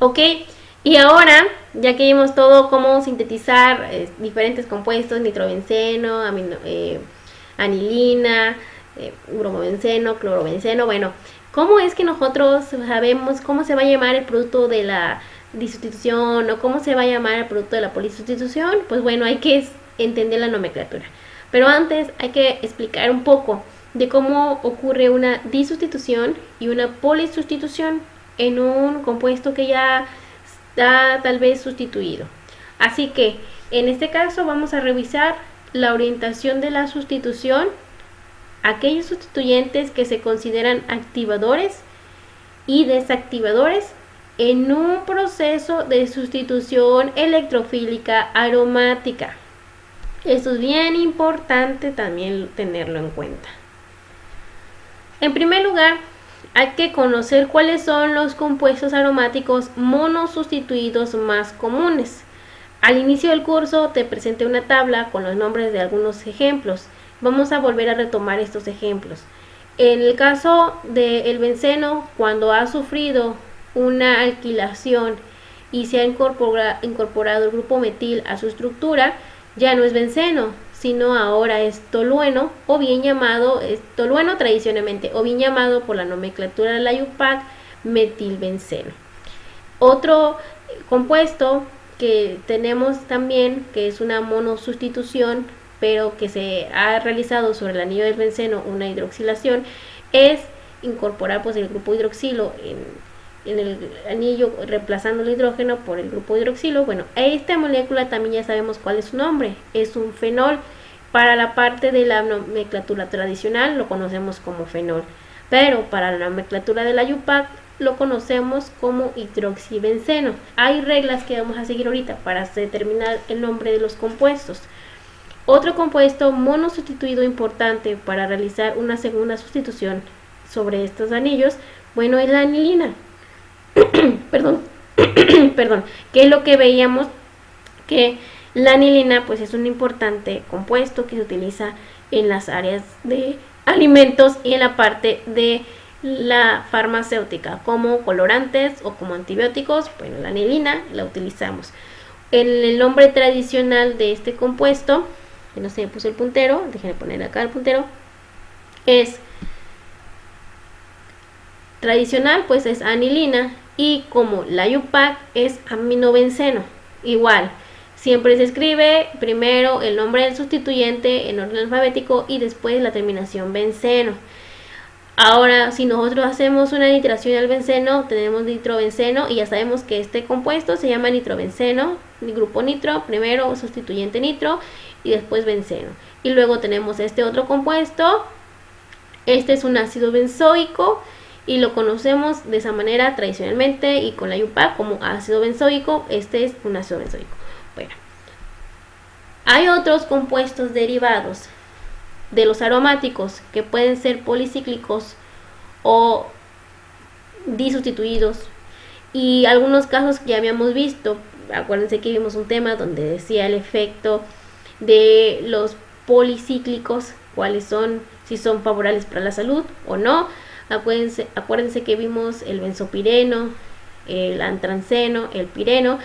Ok, y ahora, ya que vimos todo cómo sintetizar diferentes compuestos, nitrobenceno, anilina, bromobenceno, clorobenceno, bueno, ¿cómo es que nosotros sabemos cómo se va a llamar el producto de la disustitución o cómo se va a llamar el producto de la polisustitución? Pues bueno, hay que entender la nomenclatura. Pero antes hay que explicar un poco de cómo ocurre una disustitución y una polisustitución en un compuesto que ya está tal vez sustituido. Así que en este caso vamos a revisar la orientación de la sustitución, aquellos sustituyentes que se consideran activadores y desactivadores en un proceso de sustitución electrofílica aromática. Esto es bien importante también tenerlo en cuenta. En primer lugar, hay que conocer cuáles son los compuestos aromáticos monosustituidos más comunes. Al inicio del curso te presenté una tabla con los nombres de algunos ejemplos. Vamos a volver a retomar estos ejemplos. En el caso del benceno, cuando ha sufrido una alquilación y se ha incorporado el grupo metil a su estructura, ya no es benceno, sino ahora es tolueno, o bien llamado, tolueno tradicionalmente, o bien llamado por la nomenclatura de la IUPAC, metilbenceno. Otro compuesto que tenemos también, que es una monosustitución, pero que se ha realizado sobre el anillo del benceno una hidroxilación, es incorporar pues el grupo hidroxilo en el anillo, reemplazando el hidrógeno por el grupo hidroxilo. Bueno, esta molécula también ya sabemos cuál es su nombre, es un fenol. Para la parte de la nomenclatura tradicional lo conocemos como fenol, pero para la nomenclatura de la IUPAC lo conocemos como hidroxibenceno. Hay reglas que vamos a seguir ahorita para determinar el nombre de los compuestos. Otro compuesto monosustituido importante para realizar una segunda sustitución sobre estos anillos, bueno, es la anilina. Perdón, que es lo que veíamos, que la anilina pues es un importante compuesto que se utiliza en las áreas de alimentos y en la parte de la farmacéutica como colorantes o como antibióticos. Bueno, la anilina la utilizamos. El nombre tradicional de este compuesto, que no se me puso el puntero, déjenme poner acá el puntero, es tradicional, pues es anilina, y como la IUPAC es aminobenceno. Igual, siempre se escribe primero el nombre del sustituyente en orden alfabético y después la terminación benceno. Ahora, si nosotros hacemos una nitración al benceno, tenemos nitrobenceno y ya sabemos que este compuesto se llama nitrobenceno, grupo nitro, primero sustituyente nitro y después benceno. Y luego tenemos este otro compuesto, este es un ácido benzoico y lo conocemos de esa manera tradicionalmente y con la IUPAC como ácido benzoico. Este es un ácido benzoico. Bueno, hay otros compuestos derivados de los aromáticos que pueden ser policíclicos o disustituidos, y algunos casos que ya habíamos visto. Acuérdense que vimos un tema donde decía el efecto de los policíclicos, cuáles son, si son favorables para la salud o no. Acuérdense que vimos el benzopireno, el antranceno, el pireno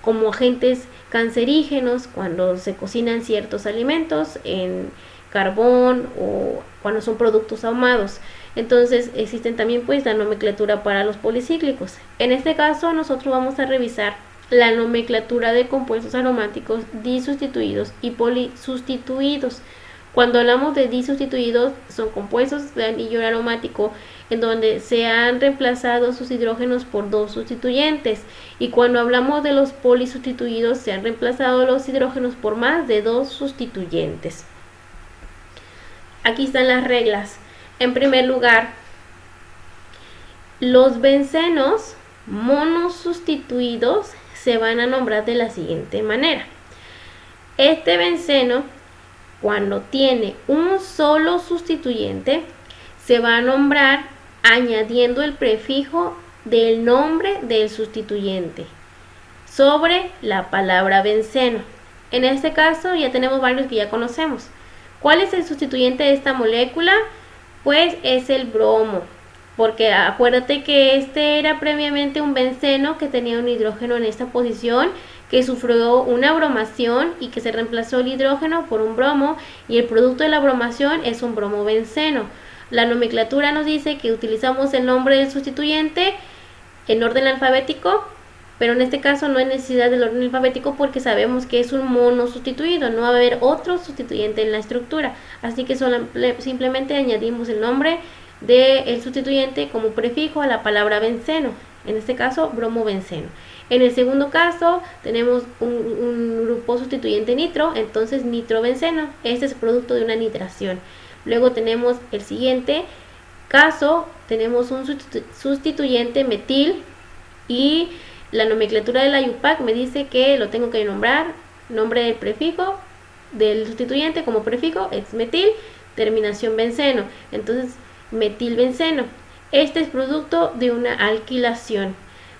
como agentes cancerígenos cuando se cocinan ciertos alimentos en carbón o cuando son productos ahumados. Entonces existen también pues la nomenclatura para los policíclicos. En este caso nosotros vamos a revisar la nomenclatura de compuestos aromáticos disustituidos y polisustituidos. Cuando hablamos de disustituidos, son compuestos de anillo aromático en donde se han reemplazado sus hidrógenos por dos sustituyentes, y cuando hablamos de los polisustituidos, se han reemplazado los hidrógenos por más de dos sustituyentes. Aquí están las reglas. En primer lugar, los bencenos monosustituidos se van a nombrar de la siguiente manera. Este benceno, cuando tiene un solo sustituyente, se va a nombrar añadiendo el prefijo del nombre del sustituyente sobre la palabra benceno. En este caso ya tenemos varios que ya conocemos. ¿Cuál es el sustituyente de esta molécula? Pues es el bromo. porque acuérdate que este era previamente un benceno que tenía un hidrógeno en esta posición, que sufrió una bromación y que se reemplazó el hidrógeno por un bromo, y el producto de la bromación es un bromobenceno. La nomenclatura nos dice que utilizamos el nombre del sustituyente en orden alfabético, pero en este caso no hay necesidad del orden alfabético porque sabemos que es un mono sustituido, no va a haber otro sustituyente en la estructura, así que simplemente añadimos el nombre del sustituyente como prefijo a la palabra benceno, en este caso bromobenceno. En el segundo caso tenemos un grupo sustituyente nitro, entonces nitrobenceno, este es producto de una nitración. Luego tenemos el siguiente caso, tenemos un sustituyente metil y la nomenclatura de la IUPAC me dice que lo tengo que nombrar, nombre del prefijo del sustituyente como prefijo es metil, terminación benceno, entonces metilbenceno. Este es producto de una alquilación.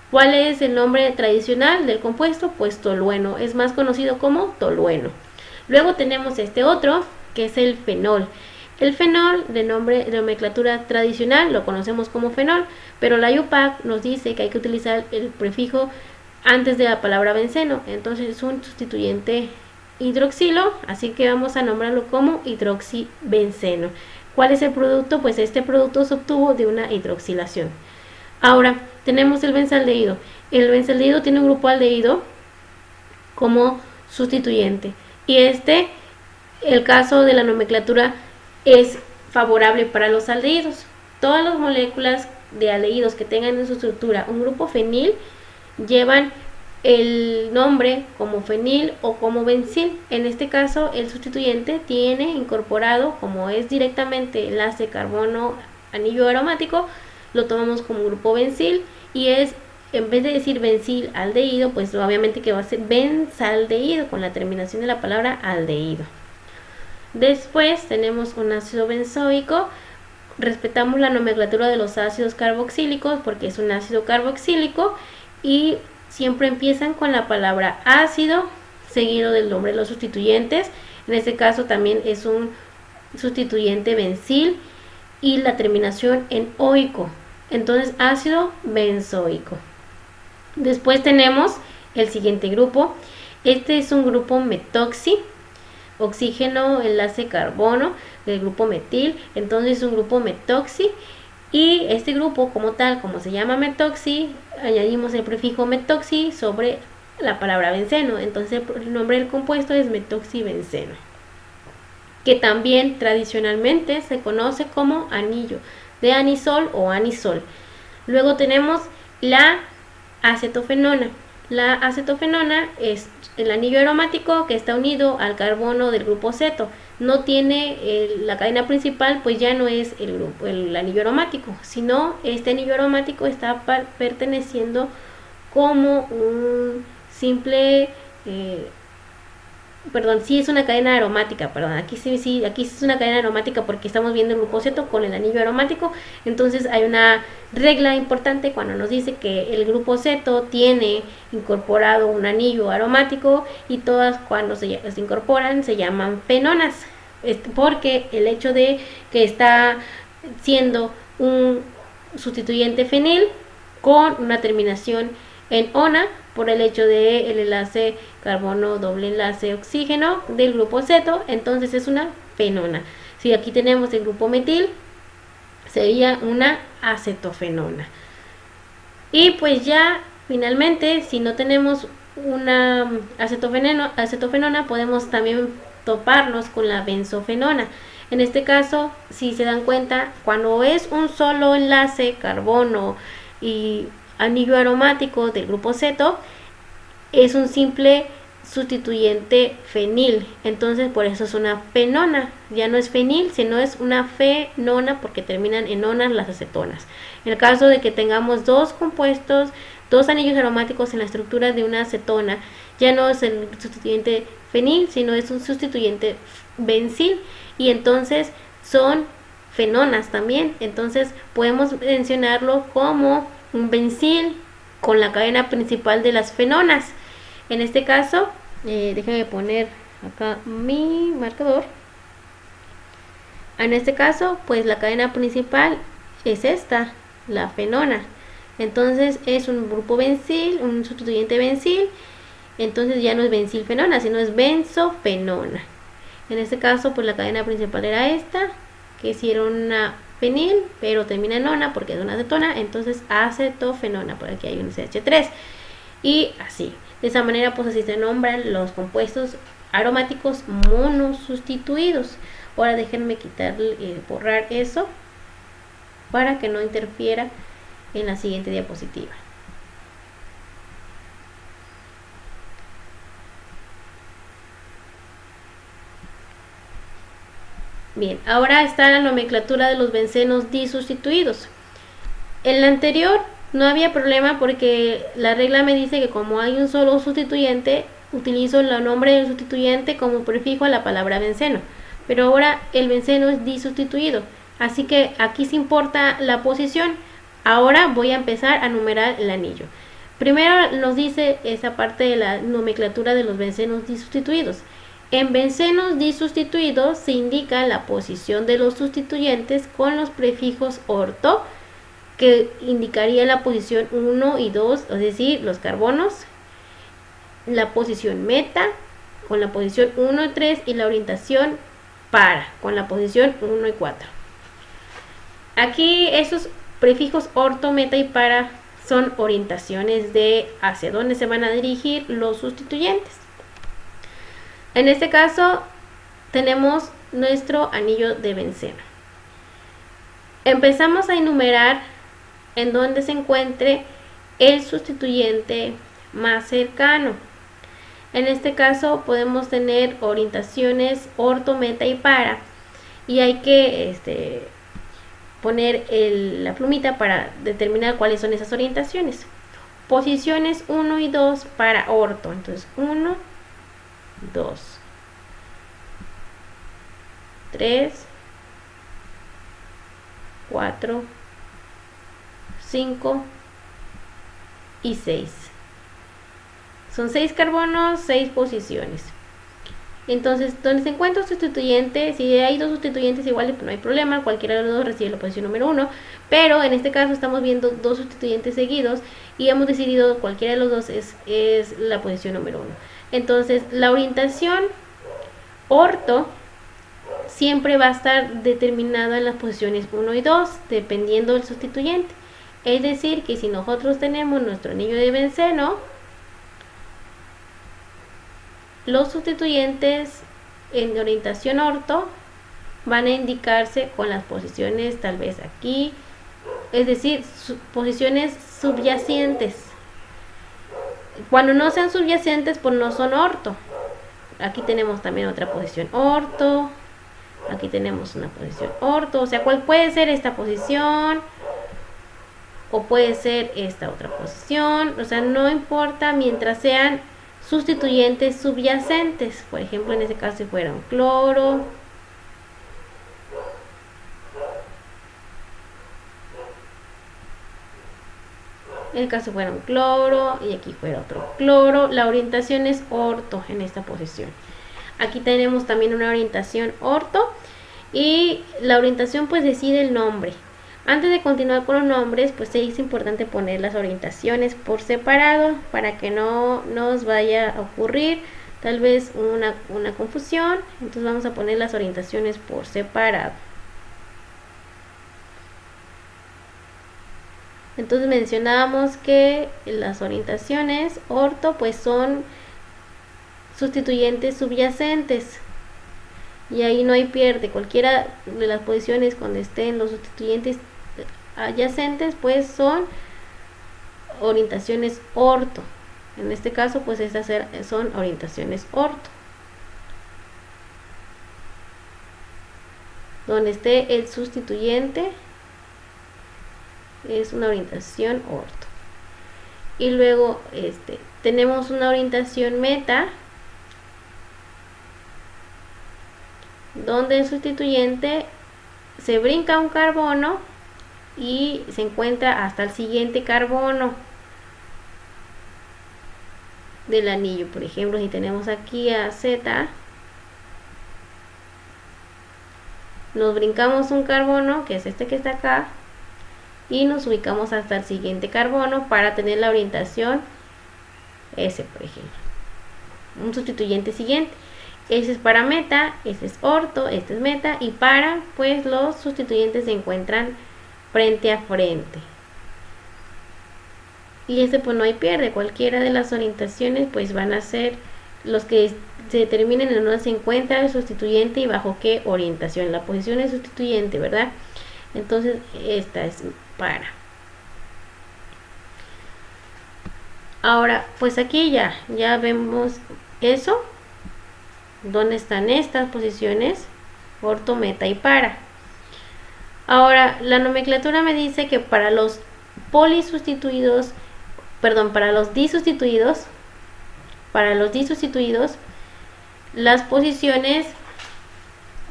¿Cuál es el nombre tradicional del compuesto? Pues tolueno, es más conocido como tolueno. Luego tenemos este otro, que es el fenol. El fenol, de nomenclatura tradicional, lo conocemos como fenol, pero la IUPAC nos dice que hay que utilizar el prefijo antes de la palabra benceno, entonces es un sustituyente hidroxilo, así que vamos a nombrarlo como hidroxibenceno. ¿Cuál es el producto? Pues este producto se obtuvo de una hidroxilación. Ahora, tenemos el benzaldehído. El benzaldehído tiene un grupo aldehído como sustituyente. Y el caso de la nomenclatura es favorable para los aldehídos. Todas las moléculas de aldehídos que tengan en su estructura un grupo fenil llevan el nombre como fenil o como bencil. En este caso, el sustituyente tiene incorporado, como es directamente enlace carbono anillo aromático, lo tomamos como grupo bencil y es, en vez de decir bencil aldehído, pues obviamente que va a ser benzaldehído con la terminación de la palabra aldehído. Después tenemos un ácido benzoico. Respetamos la nomenclatura de los ácidos carboxílicos porque es un ácido carboxílico y siempre empiezan con la palabra ácido seguido del nombre de los sustituyentes. En este caso también es un sustituyente bencil y la terminación en oico, entonces ácido benzoico. Después tenemos el siguiente grupo. Este es un grupo metoxi, oxígeno enlace carbono del grupo metil, entonces es un grupo metoxi. Y este grupo como tal, como se llama metoxi, añadimos el prefijo metoxi sobre la palabra benceno, entonces el nombre del compuesto es metoxibenceno, que también tradicionalmente se conoce como anillo de anisol o anisol. Luego tenemos la acetofenona. La acetofenona es el anillo aromático que está unido al carbono del grupo ceto. No tiene la cadena principal, pues ya no es el anillo aromático, sino este anillo aromático está perteneciendo como un simple sí es una cadena aromática, aquí es una cadena aromática porque estamos viendo el grupo ceto con el anillo aromático. Entonces hay una regla importante cuando nos dice que el grupo ceto tiene incorporado un anillo aromático y todas cuando se incorporan se llaman fenonas, porque el hecho de que está siendo un sustituyente fenil con una terminación en ona por el hecho de el enlace carbono doble enlace oxígeno del grupo ceto, entonces es una fenona. Si aquí tenemos el grupo metil, sería una acetofenona. Y pues ya finalmente, si no tenemos una acetofenona, podemos también toparnos con la benzofenona. En este caso, si se dan cuenta, cuando es un solo enlace carbono y anillo aromático del grupo ceto, es un simple sustituyente fenil, entonces por eso es una fenona, ya no es fenil, sino es una fenona porque terminan en onas las acetonas. En el caso de que tengamos dos compuestos, dos anillos aromáticos en la estructura de una acetona, ya no es el sustituyente fenil, sino es un sustituyente bencil y entonces son fenonas también, entonces podemos mencionarlo como un bencil con la cadena principal de las fenonas. En este caso, déjenme poner acá mi marcador. En este caso, pues la cadena principal es esta, la fenona. Entonces es un grupo bencil, un sustituyente bencil. Entonces ya no es bencilfenona, sino es benzofenona. En este caso, pues la cadena principal era esta, que si era una fenil, pero termina en nona porque es una acetona, entonces acetofenona, por aquí hay un CH3. Y así, de esa manera pues así se nombran los compuestos aromáticos monosustituidos. Ahora déjenme borrar eso para que no interfiera en la siguiente diapositiva. Bien, ahora está la nomenclatura de los bencenos disustituidos. En la anterior no había problema porque la regla me dice que como hay un solo sustituyente, utilizo el nombre del sustituyente como prefijo a la palabra benceno. Pero ahora el benceno es disustituido, así que aquí se importa la posición. Ahora voy a empezar a numerar el anillo. Primero nos dice esa parte de la nomenclatura de los bencenos disustituidos. En bencenos disustituidos se indica la posición de los sustituyentes con los prefijos orto, que indicaría la posición 1 y 2, es decir, los carbonos, la posición meta con la posición 1 y 3 y la orientación para con la posición 1 y 4. Aquí esos prefijos orto, meta y para son orientaciones de hacia dónde se van a dirigir los sustituyentes. En este caso tenemos nuestro anillo de benceno. Empezamos a enumerar en donde se encuentre el sustituyente más cercano. En este caso podemos tener orientaciones orto, meta y para, y hay que poner la plumita para determinar cuáles son esas orientaciones. Posiciones 1 y 2 para orto, entonces 1, 2, 3, 4, 5 y 6. Son 6 carbonos, 6 posiciones. Entonces, donde se encuentra un sustituyente, si hay dos sustituyentes iguales, pues no hay problema, cualquiera de los dos recibe la posición número 1, pero en este caso estamos viendo dos sustituyentes seguidos y hemos decidido cualquiera de los dos es la posición número 1. Entonces, la orientación orto siempre va a estar determinada en las posiciones 1 y 2, dependiendo del sustituyente. Es decir, que si nosotros tenemos nuestro anillo de benceno, los sustituyentes en orientación orto van a indicarse con las posiciones tal vez aquí, es decir, posiciones subyacentes. Cuando no sean subyacentes, pues no son orto. Aquí tenemos también otra posición orto, aquí tenemos una posición orto, o sea, ¿cuál puede ser esta posición? O puede ser esta otra posición, o sea, no importa mientras sean sustituyentes subyacentes. Por ejemplo, en este caso si fuera un cloro, en el caso fuera un cloro y aquí fuera otro cloro, la orientación es orto en esta posición. Aquí tenemos también una orientación orto y la orientación pues decide el nombre. Antes de continuar con los nombres, pues es importante poner las orientaciones por separado para que no nos vaya a ocurrir tal vez una confusión. Entonces vamos a poner las orientaciones por separado. Entonces mencionábamos que las orientaciones orto pues son sustituyentes subyacentes. Y ahí no hay pierde, cualquiera de las posiciones cuando estén los sustituyentes adyacentes pues son orientaciones orto. En este caso pues estas son orientaciones orto. Donde esté el sustituyente es una orientación orto. Y luego tenemos una orientación meta, donde el sustituyente se brinca un carbono y se encuentra hasta el siguiente carbono del anillo. Por ejemplo, si tenemos aquí a Z, nos brincamos un carbono, que es este que está acá, y nos ubicamos hasta el siguiente carbono para tener la orientación S, por ejemplo. Un sustituyente siguiente. Ese es para meta, ese es orto, este es meta, y para, pues los sustituyentes se encuentran frente a frente. Y este pues no hay pierde, cualquiera de las orientaciones pues van a ser los que se determinen en dónde se encuentra el sustituyente y bajo qué orientación. La posición del sustituyente, ¿verdad? Entonces esta es para. Ahora pues aquí ya vemos eso, dónde están estas posiciones, orto, meta y para. Ahora la nomenclatura me dice que para los polisustituidos, perdón, para los disustituidos, las posiciones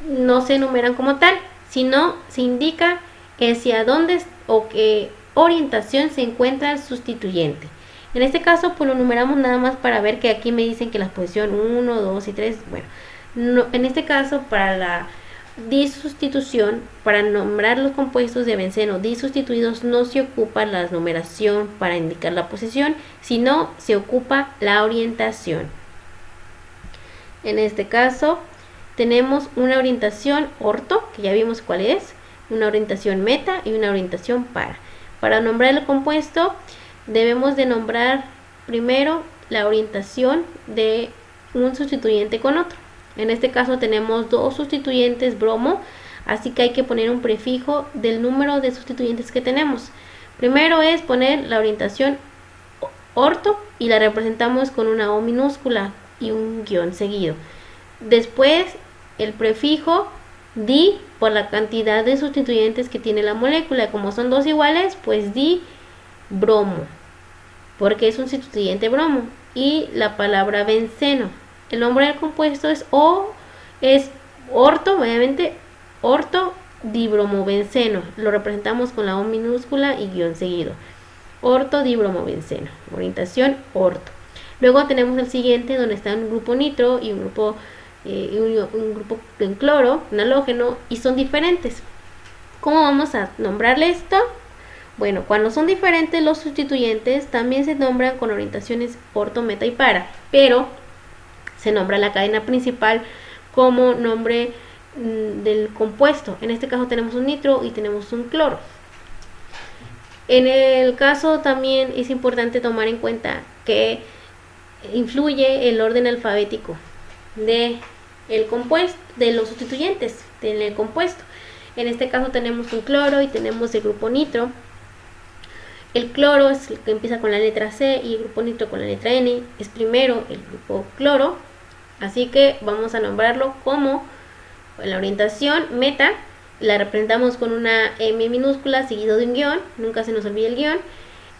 no se enumeran como tal, sino se indica hacia dónde o qué orientación se encuentra el sustituyente. En este caso pues lo numeramos nada más para ver que aquí me dicen que la posición 1, 2 y 3, bueno, no, en este caso para la disustitución, para nombrar los compuestos de benceno disustituidos, no se ocupa la numeración para indicar la posición, sino se ocupa la orientación. En este caso tenemos una orientación orto, que ya vimos cuál es, una orientación meta y una orientación para. Para nombrar el compuesto debemos de nombrar primero la orientación de un sustituyente con otro. En este caso tenemos dos sustituyentes bromo, así que hay que poner un prefijo del número de sustituyentes que tenemos. Primero es poner la orientación orto y la representamos con una O minúscula y un guión seguido. Después el prefijo di por la cantidad de sustituyentes que tiene la molécula. Como son dos iguales, pues di bromo, porque es un sustituyente bromo. Y la palabra benceno. El nombre del compuesto es orto, obviamente, orto dibromobenceno. Lo representamos con la O minúscula y guión seguido. Orto dibromobenceno. Orientación orto. Luego tenemos el siguiente, donde está un grupo nitro y un grupo en cloro, un halógeno, y son diferentes. ¿Cómo vamos a nombrarle esto? Bueno, cuando son diferentes los sustituyentes, también se nombran con orientaciones orto, meta y para, pero se nombra la cadena principal como nombre del compuesto. En este caso tenemos un nitro y tenemos un cloro. En el caso también es importante tomar en cuenta que influye el orden alfabético de el compuesto, de los sustituyentes del compuesto. En este caso tenemos un cloro y tenemos el grupo nitro. El cloro es el que empieza con la letra C y el grupo nitro con la letra N. Es primero el grupo cloro, así que vamos a nombrarlo como la orientación meta. La representamos con una M minúscula seguido de un guión, nunca se nos olvide el guión.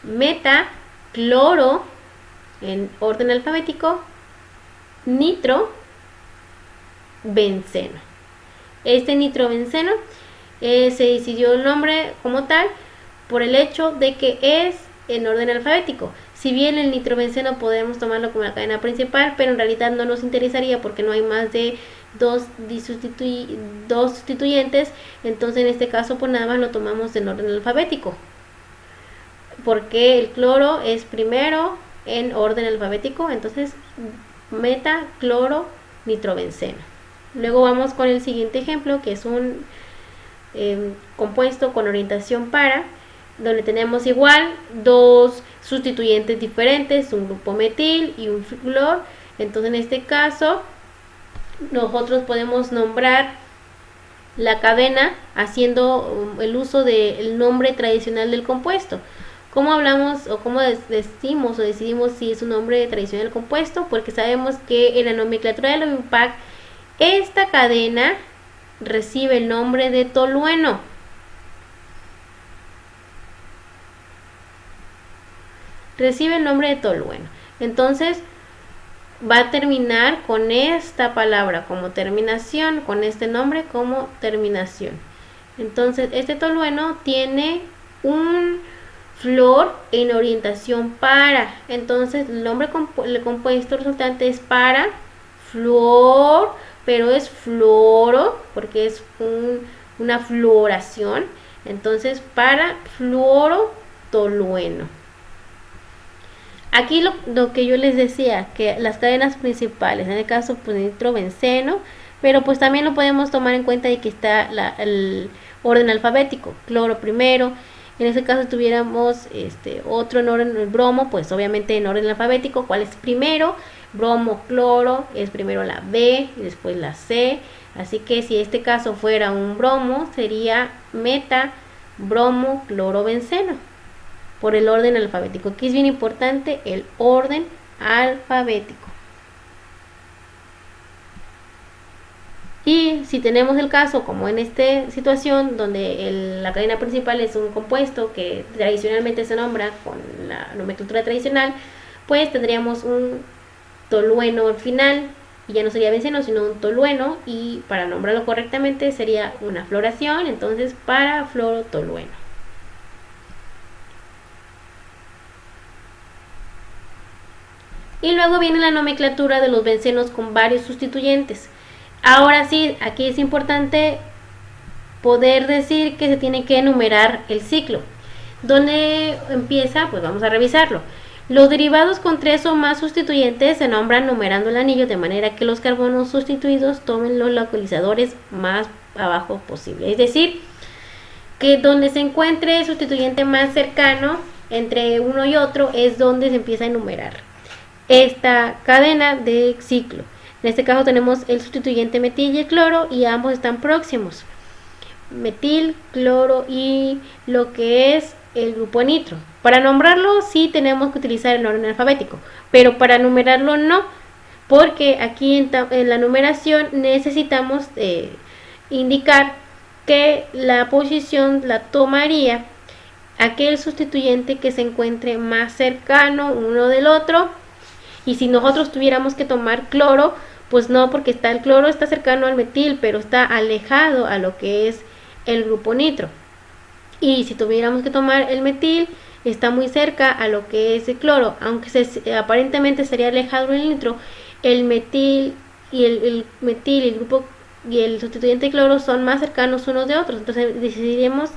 Meta, cloro en orden alfabético, nitro, benceno. Este nitrobenceno se decidió el nombre como tal por el hecho de que es en orden alfabético. Si bien el nitrobenceno podemos tomarlo como la cadena principal, pero en realidad no nos interesaría porque no hay más de dos sustituyentes, entonces en este caso pues nada más lo tomamos en orden alfabético, porque el cloro es primero en orden alfabético, entonces meta, cloro, nitrobenceno. Luego vamos con el siguiente ejemplo, que es un compuesto con orientación para, donde tenemos igual dos sustituyentes diferentes, un grupo metil y un flúor. Entonces en este caso nosotros podemos nombrar la cadena haciendo el uso del nombre tradicional del compuesto. ¿Cómo hablamos o cómo decimos o decidimos si es un nombre tradicional del compuesto? Porque sabemos que en la nomenclatura de la BIUPAC esta cadena recibe el nombre de tolueno. Recibe el nombre de tolueno. Entonces va a terminar con esta palabra como terminación, con este nombre como terminación. Entonces este tolueno tiene un flor en orientación para. Entonces el nombre el compuesto resultante es para, flor, pero es floro porque es una floración. Entonces, para fluorotolueno. Aquí lo que yo les decía, que las cadenas principales, en el caso pues nitrobenceno, pero pues también lo podemos tomar en cuenta de que está el orden alfabético, cloro primero. En ese caso tuviéramos otro en orden, el bromo, pues obviamente en orden alfabético, ¿cuál es primero? Bromo, cloro, es primero la B y después la C. Así que si este caso fuera un bromo, sería meta, bromo, cloro, benceno, por el orden alfabético. Aquí es bien importante el orden alfabético. Y si tenemos el caso, como en esta situación, donde la cadena principal es un compuesto que tradicionalmente se nombra con la nomenclatura tradicional, pues tendríamos un tolueno al final, y ya no sería benceno, sino un tolueno, y para nombrarlo correctamente sería una floración, entonces para fluorotolueno. Y luego viene la nomenclatura de los bencenos con varios sustituyentes. Ahora sí, aquí es importante poder decir que se tiene que enumerar el ciclo. ¿Dónde empieza? Pues vamos a revisarlo. Los derivados con 3 o más sustituyentes se nombran numerando el anillo de manera que los carbonos sustituidos tomen los localizadores más abajo posible. Es decir, que donde se encuentre el sustituyente más cercano entre uno y otro es donde se empieza a enumerar esta cadena de ciclo. En este caso tenemos el sustituyente metil y el cloro, y ambos están próximos. Metil, cloro y lo que es el grupo nitro. Para nombrarlo sí tenemos que utilizar el orden alfabético, pero para numerarlo no, porque aquí en la numeración necesitamos indicar que la posición la tomaría aquel sustituyente que se encuentre más cercano uno del otro. Y si nosotros tuviéramos que tomar cloro, pues no, porque el cloro está cercano al metil, pero está alejado a lo que es el grupo nitro. Y si tuviéramos que tomar el metil, está muy cerca a lo que es el cloro, aunque aparentemente sería alejado del nitro. El metil y el metil y el grupo y el sustituyente de cloro son más cercanos unos de otros. Entonces decidiremos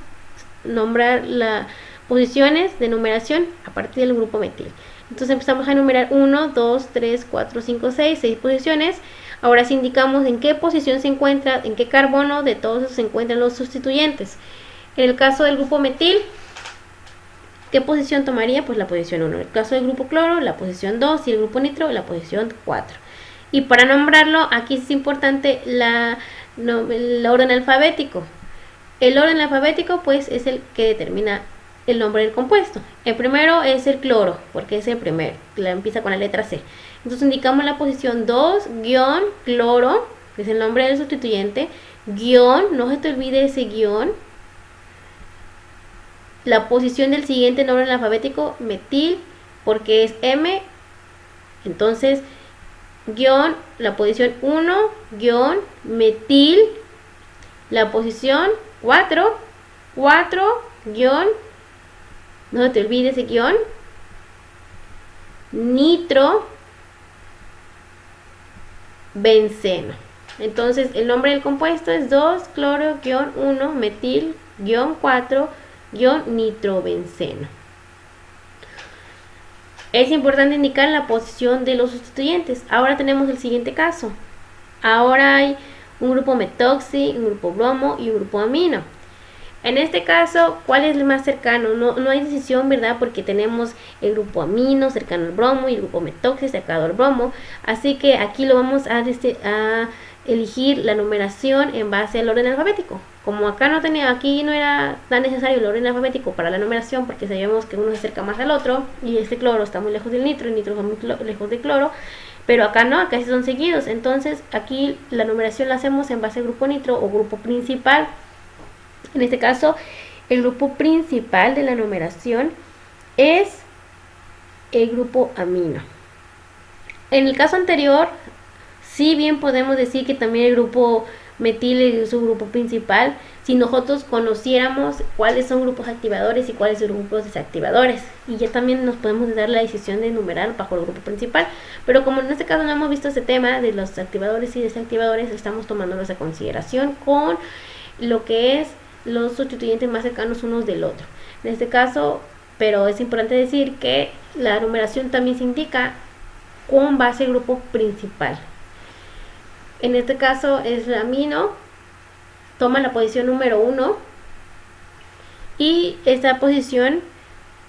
nombrar las posiciones de numeración a partir del grupo metil. Entonces empezamos a enumerar 1, 2, 3, 4, 5, 6, 6 posiciones. Ahora sí indicamos en qué posición se encuentra, en qué carbono de todos esos se encuentran los sustituyentes. En el caso del grupo metil, ¿qué posición tomaría? Pues la posición 1. En el caso del grupo cloro, la posición 2, y el grupo nitro, la posición 4. Y para nombrarlo, aquí es importante el orden alfabético. El orden alfabético pues es el que determina el nombre del compuesto. El primero es el cloro, porque es el primero, empieza con la letra C. Entonces indicamos la posición 2, guión, cloro, que es el nombre del sustituyente, guión, no se te olvide ese guión. La posición del siguiente nombre alfabético, metil, porque es M, entonces guión, la posición 1, guión, metil, la posición 4, guión, no te olvides ese guión, nitro, benceno. Entonces el nombre del compuesto es 2-cloro-1 metil-4 nitrobenceno. Es importante indicar la posición de los sustituyentes. Ahora tenemos el siguiente caso. Ahora hay un grupo metoxi, un grupo bromo y un grupo amino. En este caso, ¿cuál es el más cercano? No hay decisión, ¿verdad? Porque tenemos el grupo amino cercano al bromo y el grupo metoxi cercano al bromo. Así que aquí lo vamos a elegir la numeración en base al orden alfabético. Como aquí no era tan necesario el orden alfabético para la numeración, porque sabemos que uno se acerca más al otro, y este cloro está muy lejos del nitro, el nitro está muy lejos del cloro, pero acá no, acá sí son seguidos. Entonces aquí la numeración la hacemos en base al grupo nitro o grupo principal. En este caso, el grupo principal de la numeración es el grupo amino. En el caso anterior, si bien podemos decir que también el grupo metil es su grupo principal, si nosotros conociéramos cuáles son grupos activadores y cuáles son grupos desactivadores, y ya también nos podemos dar la decisión de enumerar bajo el grupo principal. Pero como en este caso no hemos visto este tema de los activadores y desactivadores, estamos tomándolos a consideración con lo que es los sustituyentes más cercanos unos del otro. En este caso, pero es importante decir que la numeración también se indica con base al grupo principal. En este caso es el amino, toma la posición número 1 y esta posición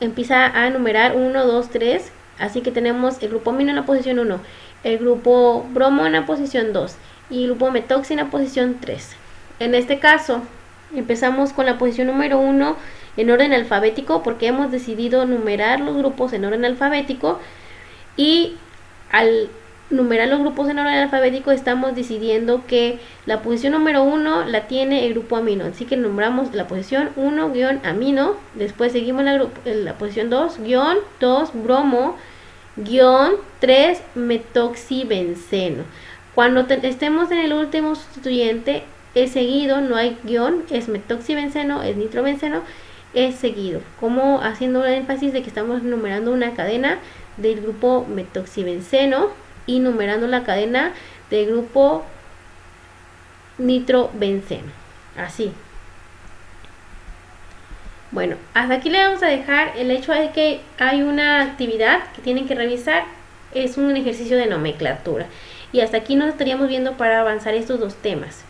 empieza a numerar 1, 2, 3, así que tenemos el grupo amino en la posición 1, el grupo bromo en la posición 2 y el grupo metoxi en la posición 3. En este caso empezamos con la posición número 1 en orden alfabético porque hemos decidido numerar los grupos en orden alfabético, y al numerar los grupos en orden alfabético estamos decidiendo que la posición número 1 la tiene el grupo amino, así que nombramos la posición 1 amino, después seguimos la posición 2 bromo 3 metoxibenceno. Cuando estemos en el último sustituyente es seguido, no hay guión, es metoxibenceno, es nitrobenceno, es seguido, como haciendo énfasis de que estamos numerando una cadena del grupo metoxibenceno y numerando la cadena del grupo nitrobenceno, así. Bueno, hasta aquí le vamos a dejar. El hecho de que hay una actividad que tienen que revisar es un ejercicio de nomenclatura, y hasta aquí nos estaríamos viendo para avanzar estos dos temas.